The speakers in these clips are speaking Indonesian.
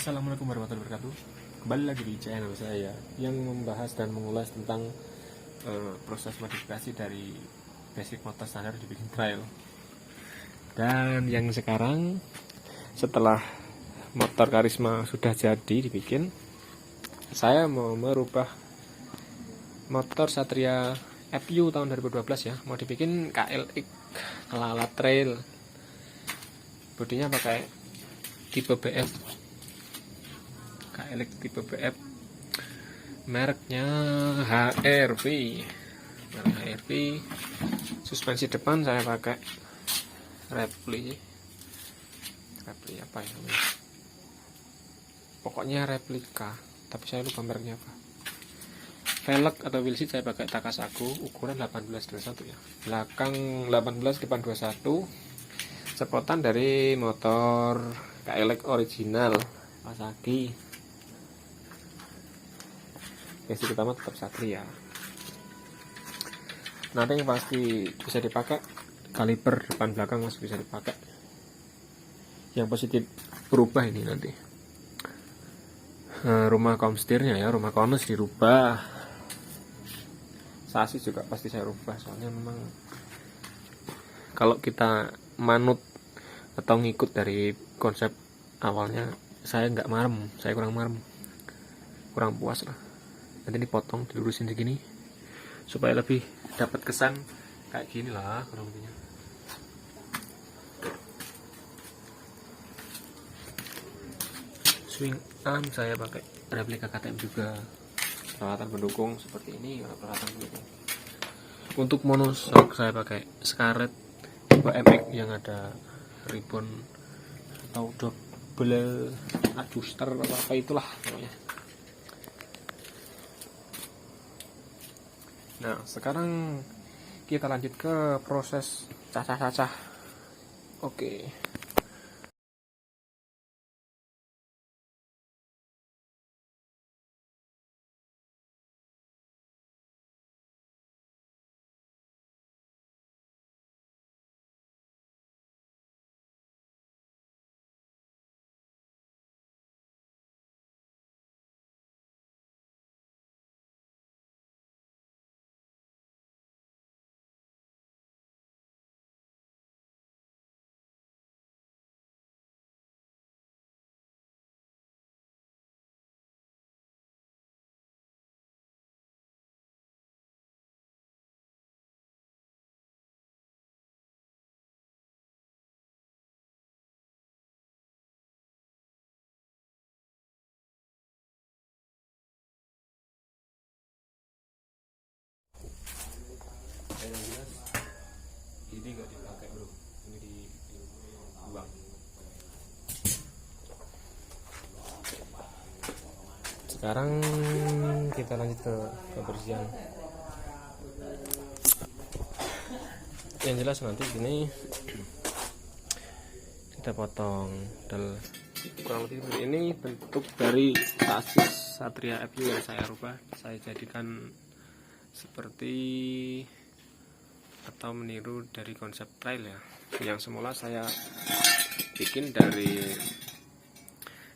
Assalamualaikum warahmatullahi wabarakatuh. Kembali lagi di channel saya yang membahas dan mengulas tentang proses modifikasi dari basic motor standar dibikin trail. Dan yang sekarang setelah motor Karisma sudah jadi dibikin, saya mau merubah motor Satria FU tahun 2012 ya, mau dibikin KLX ala trail. Bodinya pakai tipe BF, KLX tipe BF, mereknya HRV. Merek HRV. Suspensi depan saya pakai Repli apa ya namanya, pokoknya replika, tapi saya lupa mereknya apa. Velg atau wheelset saya pakai Takasago ukuran 1821 ya, belakang 18 depan 21. Sepotan dari motor KLX original Kawasaki. Basic utama tetap Satria. Nanti yang pasti bisa dipakai kaliper depan belakang, masih bisa dipakai. Yang positif berubah ini nanti rumah komstirnya ya, rumah konus dirubah. Sasis juga pasti saya rubah, soalnya memang kalau kita manut atau ngikut dari konsep awalnya, saya nggak marem, saya kurang marem, kurang puas lah. Nanti dipotong, dilurusin segini supaya lebih dapat kesan kayak gini lah kurang lebihnya. Swing arm saya pakai replika KTM juga. Peralatan pendukung seperti ini, peralatan pendukung. Untuk monoshock saya pakai Scarlett tipe MX yang ada ribbon atau double adjuster atau apa itulah namanya. Nah, sekarang kita lanjut ke proses cacah-cacah. Oke. Yang jelas ini nggak dipakai bro, ini dibuang. Sekarang kita lanjut ke kebersihan. Yang jelas nanti gini kita potong dan kurang lebih seperti ini bentuk dari sasis Satria FU yang saya rubah, saya jadikan seperti atau meniru dari konsep trail ya. Yang semula saya bikin dari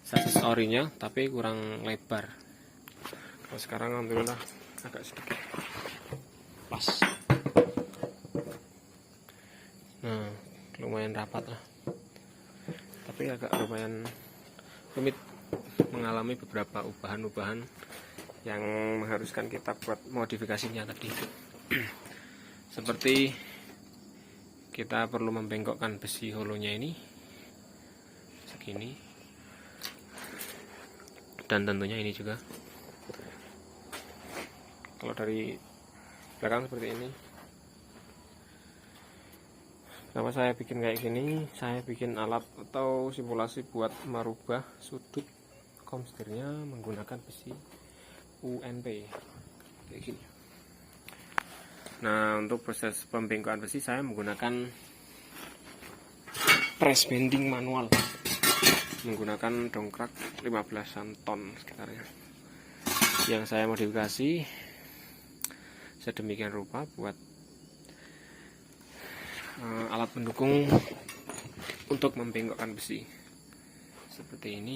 sasis orinya tapi kurang lebar. Kalau sekarang alhamdulillah agak sedikit pas. Nah, lumayan rapat lah. Tapi agak lumayan rumit, mengalami beberapa ubahan-ubahan yang mengharuskan kita buat modifikasinya tadi. Seperti kita perlu membengkokkan besi holonya ini segini, dan tentunya ini juga. Kalau dari belakang seperti ini. Kenapa saya bikin kayak gini? Saya bikin alat atau simulasi buat merubah sudut komstirnya menggunakan besi UNP kayak gini. Nah, untuk proses pembengkokan besi saya menggunakan press bending manual, menggunakan dongkrak 15 ton sekitarnya, yang saya modifikasi sedemikian rupa buat alat pendukung untuk membengkokkan besi seperti ini.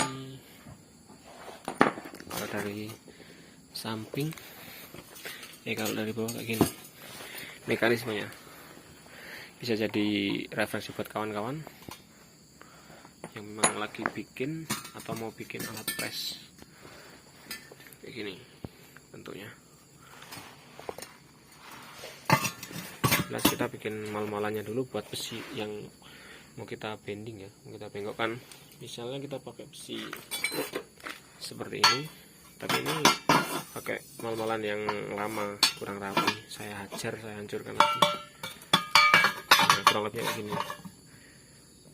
kalau dari samping, kalau dari bawah kayak gini mekanismenya. Bisa jadi referensi buat kawan-kawan yang memang lagi bikin atau mau bikin alat press kayak gini bentuknya. Jelas kita bikin mal-malannya dulu buat besi yang mau kita bending ya, mau kita bengkokkan. Misalnya kita pakai besi seperti ini, tapi ini pakai mal-malan yang lama, kurang rapi, saya hancurkan lagi. Nah, kurang lebih kayak gini.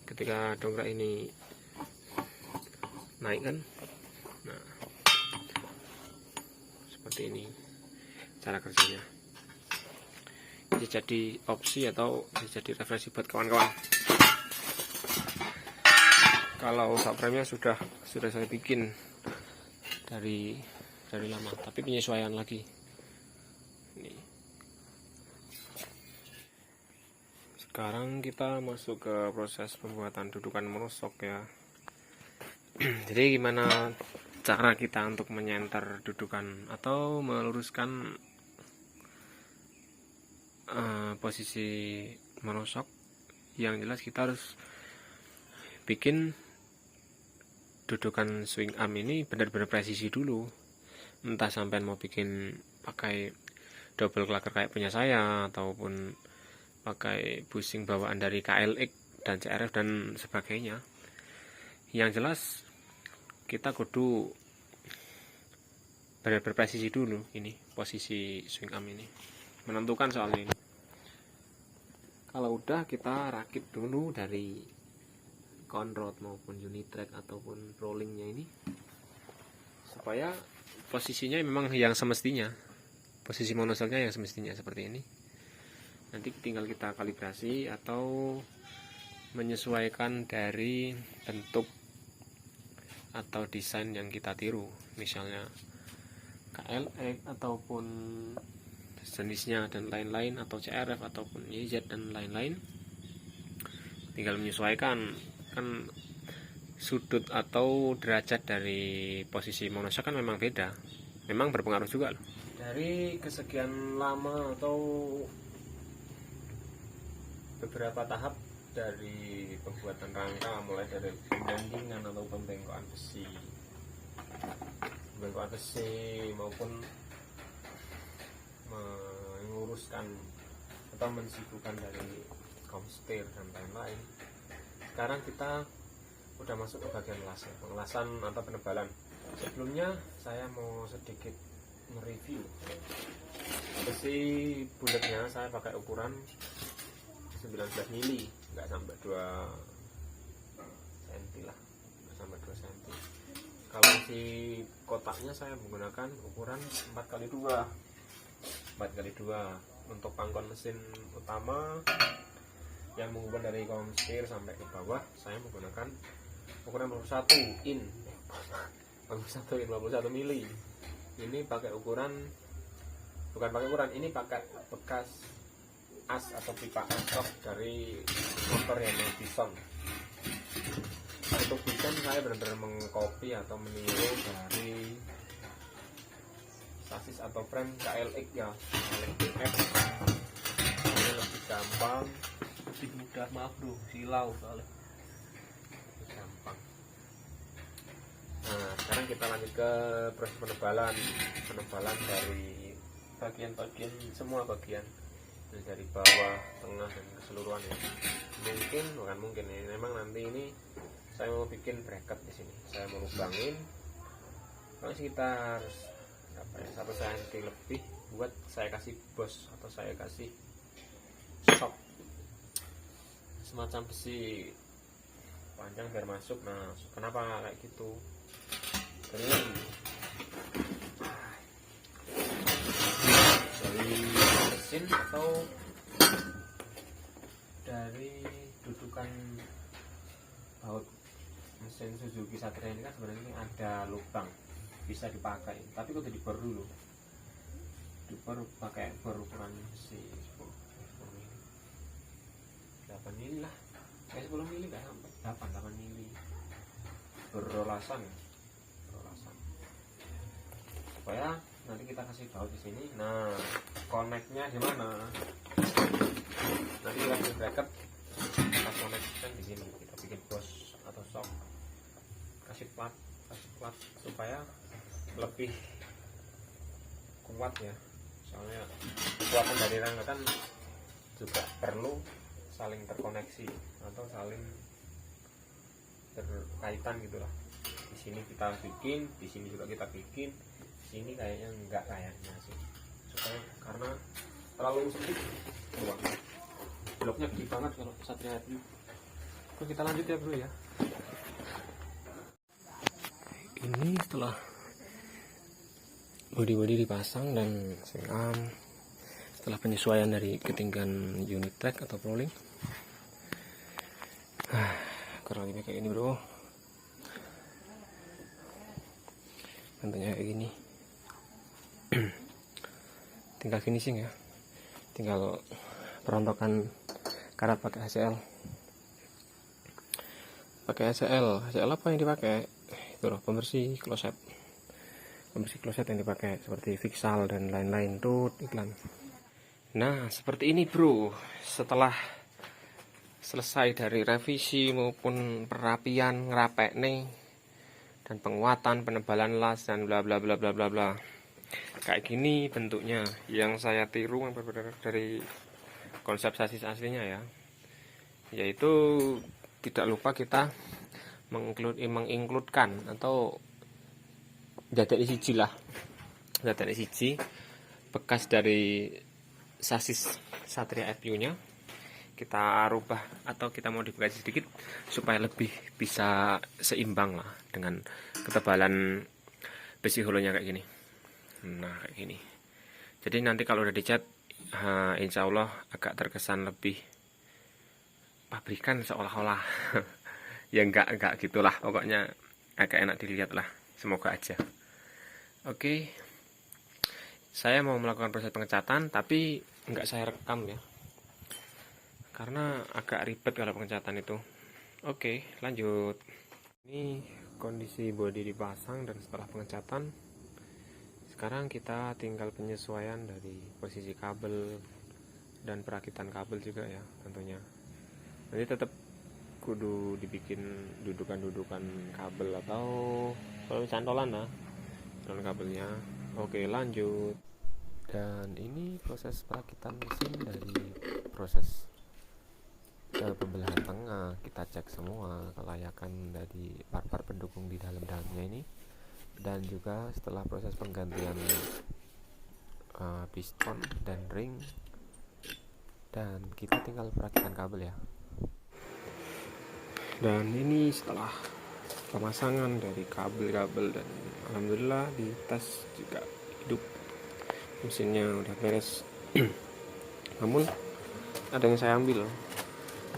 Ketika dongkrak ini naik kan, nah seperti ini cara kerjanya. Bisa jadi opsi atau bisa jadi referensi buat kawan-kawan. Kalau subframe-nya sudah saya bikin dari lama, tapi penyesuaian lagi. Ini. Sekarang kita masuk ke proses pembuatan dudukan monoshock ya. Jadi gimana cara kita untuk menyenter dudukan atau meluruskan posisi monoshock? Yang jelas kita harus bikin dudukan swing arm ini benar-benar presisi dulu. Entah sampai mau bikin pakai double clucker kayak punya saya, ataupun pakai bushing bawaan dari KLX dan CRF dan sebagainya. Yang jelas kita kudu benar-benar presisi dulu ini posisi swing arm ini, menentukan soal ini. Kalau udah, kita rakit dulu dari conrod maupun unitrack ataupun rollingnya ini, supaya posisinya memang yang semestinya, posisi monoshocknya yang semestinya seperti ini. Nanti tinggal kita kalibrasi atau menyesuaikan dari bentuk atau desain yang kita tiru, misalnya KLX ataupun jenisnya dan lain-lain, atau CRF ataupun YZ dan lain-lain. Tinggal menyesuaikan, kan sudut atau derajat dari posisi monoshock kan memang beda, memang berpengaruh juga loh. Dari kesekian lama atau beberapa tahap dari pembuatan rangka, mulai dari pembandingan atau pembengkokan besi maupun menguruskan atau mensibukkan dari komstir dan lain-lain. Sekarang kita udah masuk ke bagian pengelasan atau penebalan. Sebelumnya saya mau sedikit mereview besi bulatnya. Saya pakai ukuran 19 mili, nggak sampai 2 cm lah, nggak sampai 2 cm. Kalau si kotaknya saya menggunakan ukuran 4x2 untuk pangkon mesin utama yang menghubungkan dari komstir sampai ke bawah. Saya menggunakan ukuran 51 in 51 mili. Ini pakai ukuran, bukan pakai ukuran, ini pakai bekas as atau pipa asok dari motor yang Bison. Untuk Bison saya benar-benar mengcopy atau meniru dari sasis atau frame KLX ya, KLX. Ini lebih gampang, lebih mudah, maaf bro, silau soalnya, lebih gampang. Nah, sekarang kita lanjut ke proses penebalan dari bagian semua bagian, dari bawah, tengah, dan keseluruhan ya. Mungkin ya, memang nanti ini saya mau bikin bracket di sini. Saya mau lubangin sekitar 1 cm lebih buat saya kasih bos atau saya kasih shock semacam besi panjang biar masuk. Nah, kenapa kayak gitu? Dari mesin atau dari dudukan baut mesin Suzuki Satria ini kan sebenarnya ada lubang, bisa dipakai, tapi kudu dibor dulu. Dibor pakai bor ukuran besi 10 mili, 8 mili lah, kayak 10 mili nggak sampai 8 mili, berolasan. supaya nanti kita kasih baut di sini. Nah, connect-nya di mana? Nanti kita bikin bracket, kita connect-kan di sini. Kita bikin bos atau shock, kasih plat supaya lebih kuat ya. Soalnya kekuatan dari rangka kan juga perlu saling terkoneksi atau saling berkaitan gitulah. Di sini kita bikin, di sini juga kita bikin. Di sini kayaknya enggak kayaknya sih. Supaya karena terlalu sempit. Coba. Bloknya gede banget kalau Satria View. Oke, kita lanjut ya bro ya. Ini setelah body dipasang dan setelah penyesuaian dari ketinggian unit track atau rolling, kurang lebih kayak gini bro. Bentuknya kayak gini. Tinggal finishing ya, tinggal perontokan karat pakai HCL. HCL apa yang dipakai? Itu loh, pembersih kloset yang dipakai seperti Vixal dan lain-lain. Tuh iklan. Nah seperti ini bro, setelah selesai dari revisi maupun perapian, ngerapek nih, dan penguatan, penebalan las dan bla bla bla bla bla bla, kayak gini bentuknya. Yang saya tiru yang berbeda dari konsep sasis aslinya ya, yaitu tidak lupa kita mengincludekan atau jadwal siji bekas dari sasis Satria FU nya kita rubah atau kita modifikasi sedikit supaya lebih bisa seimbang lah dengan ketebalan besi holonya kayak gini. Nah kayak gini, jadi nanti kalau udah dicat insya Allah agak terkesan lebih pabrikan seolah-olah. Ya enggak gitulah, pokoknya agak enak dilihat lah, semoga aja. Oke, saya mau melakukan proses pengecatan tapi enggak saya rekam ya, karena agak ribet kalau pengecatan itu. Oke, lanjut. Ini kondisi bodi dipasang dan setelah pengecatan. Sekarang kita tinggal penyesuaian dari posisi kabel dan perakitan kabel juga ya tentunya. Nanti tetap kudu dibikin dudukan kabel atau kalau cantolan lah kabelnya. Oke, lanjut. Dan ini proses perakitan mesin dari proses pembelahan tengah. Kita cek semua kelayakan dari part-part pendukung di dalamnya ini, dan juga setelah proses penggantian piston dan ring, dan kita tinggal perakitan kabel ya. Dan ini setelah pemasangan dari kabel dan alhamdulillah di tes juga hidup, mesinnya udah beres. Namun ada yang saya ambil,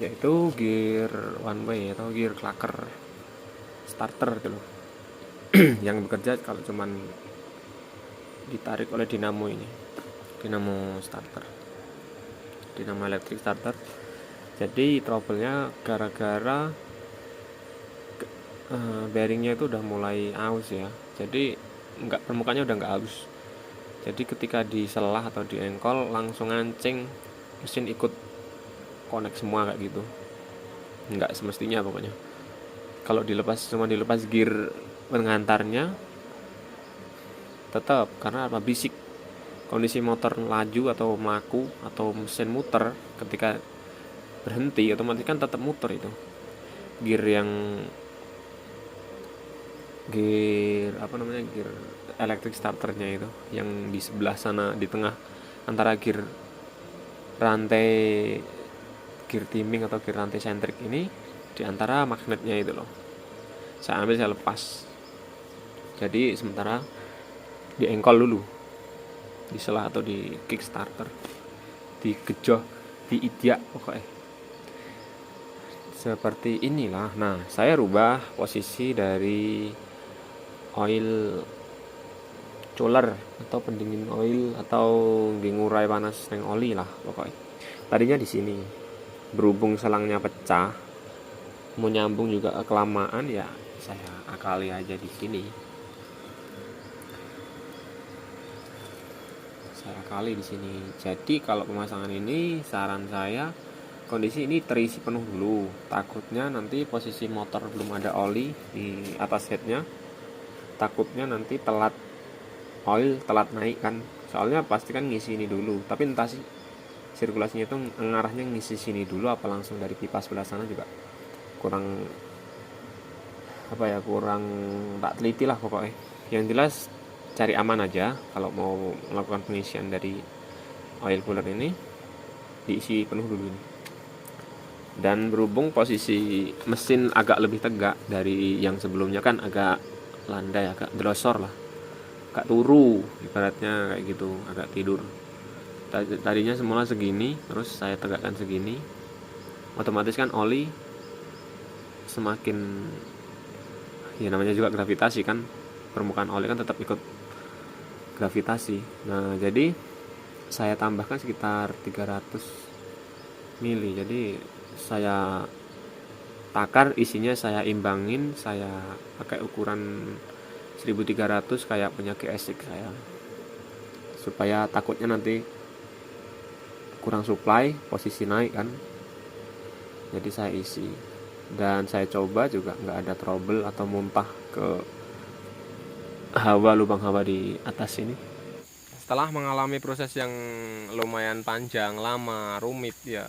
yaitu gear one way atau gear clucker starter gitu loh. Yang bekerja kalau cuman ditarik oleh dinamo ini, dinamo starter, dinamo elektrik starter. Jadi trouble-nya gara-gara bearingnya itu udah mulai aus ya, jadi permukaannya udah nggak halus. Jadi ketika diselah atau diengkol langsung ngancing, mesin ikut connect semua kayak gitu. Nggak semestinya pokoknya. Kalau cuma dilepas gear pengantarnya, tetap karena apa, bisik. Kondisi motor laju atau melaku atau mesin muter, ketika berhenti otomatis kan tetap muter itu. Gear elektrik starternya itu yang di sebelah sana di tengah antara gear timing atau gear rantai sentrik ini, di antara magnetnya itu loh. Saya ambil, saya lepas. Jadi sementara diengkol dulu, diselah atau di kickstarter, digejoh, diidiak pokoknya. Seperti inilah. Nah, saya rubah posisi dari oil cooler atau pendingin oil atau ngurai panas neng oli lah pokoknya. Tadinya di sini, berhubung selangnya pecah, mau nyambung juga kelamaan ya, saya akali aja di sini. saya kali di sini. Jadi kalau pemasangan ini saran saya kondisi ini terisi penuh dulu. Takutnya nanti posisi motor belum ada oli di atas headnya. Takutnya nanti telat oil, telat naik kan. Soalnya pasti kan ngisi ini dulu. Tapi entah sih sirkulasinya itu ngarahnya ngisi sini dulu apa langsung dari pipa sebelah sana juga kurang kurang tak teliti lah pokoknya. Yang jelas cari aman aja kalau mau melakukan pengisian dari oil cooler ini, diisi penuh dulu ini. Dan berhubung posisi mesin agak lebih tegak dari yang sebelumnya, kan agak landai, agak delosor lah, agak turu ibaratnya kayak gitu, agak tidur. Tadinya semula segini, terus saya tegakkan segini, otomatis kan oli semakin, ya namanya juga gravitasi kan, permukaan oli kan tetap ikut gravitasi. Nah jadi saya tambahkan sekitar 300 mili. Jadi saya takar isinya, saya imbangin, saya pakai ukuran 1300 kayak punya GSX saya, supaya takutnya nanti kurang supply, posisi naik kan. Jadi saya isi dan saya coba juga nggak ada trouble atau muntah ke lubang hawa di atas ini. Setelah mengalami proses yang lumayan panjang, lama, rumit ya,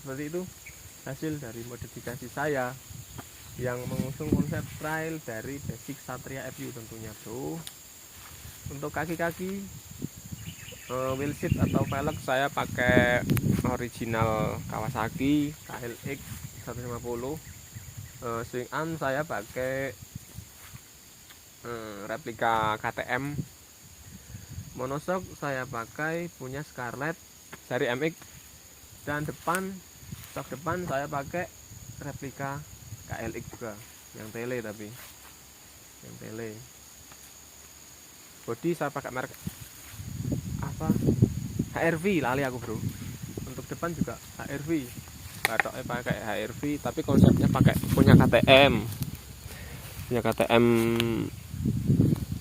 seperti itu hasil dari modifikasi saya yang mengusung konsep trail dari basic Satria FU tentunya bro. Untuk kaki-kaki wheel seat atau velg saya pakai original Kawasaki KLX 150. Swing arm saya pakai replika KTM. Monoshock saya pakai punya Scarlett seri MX. Dan stok depan saya pakai replika KLX juga, yang tele, tapi yang tele. Bodi saya pakai merek HRV, lali aku bro. Untuk depan juga HRV, batoknya pakai HRV, tapi konsepnya punya KTM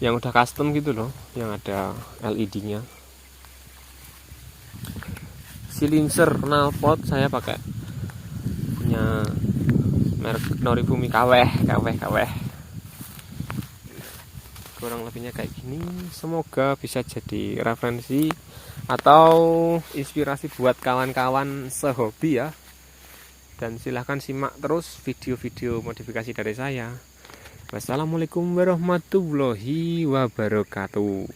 yang udah custom gitu loh, yang ada LED-nya. Silinser knalpot saya pakai punya merek Norifumi KW. Kurang lebihnya kayak gini. Semoga bisa jadi referensi atau inspirasi buat kawan-kawan sehobi ya. Dan silahkan simak terus video-video modifikasi dari saya. Wassalamualaikum warahmatullahi wabarakatuh.